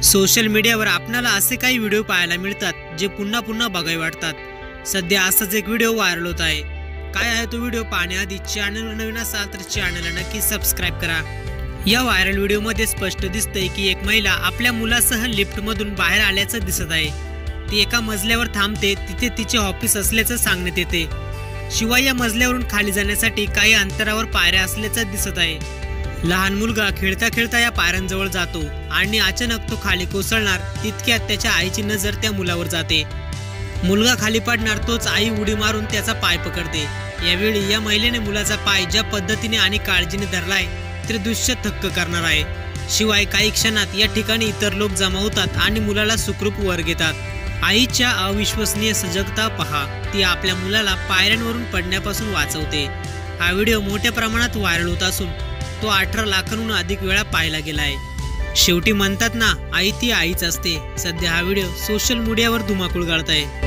Social मीडियावर आपल्याला असे काही व्हिडिओ पाहायला मिळतात जे पुन्हा पुन्हा बघावे वाटतात। सध्या असाच एक व्हिडिओ व्हायरल होत आहे। काय आहे तो व्हिडिओ पाहण्याआधी चॅनलवर नवीन असाल तर चॅनलला नक्की सबस्क्राइब करा। या व्हायरल व्हिडिओमध्ये स्पष्ट दिसतंय की एक महिला आपल्या मुलासह लिफ्टमधून बाहेर आल्याचं दिसत आहे। ती एका मजल्यावर थांबते, तिथे तिचे ऑफिस असल्याचं सांगण्यात येते। शिवाय या मजल्यावरून खाली जाण्यासाठी काही अंतरावर पायऱ्या असल्याचं दिसत आहे। लहान मुलगा खेळता खेळता या पायऱ्यांजवळ जातो आणि अचानक तो खाली कोसळणार, तितक्यात त्याच्या आईची नजर त्या मुलावर जाते। मुलगा खाली पडणार तोच आई उडी मारून त्याचा पाय पकडते। यावेळी या महिलेने मुलाचा पाय ज्या पद्धतीने आणि काळजीने धरलाय ते दृश्य थक्क करणार आहे। शिवाय काही क्षणात या ठिकाणी इतर लोक जमा होतात आणि मुलाला सुखरूप वर घेतात। आईच्या अविश्वसनीय सजगता पहा, ती आपल्या मुलाला पायऱ्यांवरून पडण्यापासून वाचवते। हा व्हिडिओ मोठ्या प्रमाणात व्हायरल होत असून तो 18 लाखांहून अधिक वेळा पाहिला गेलाय। शेवटी म्हणतात ना, आई ती आईच असते। सध्या हा व्हिडिओ सोशल मीडियावर धुमाकूळ घालत आहे।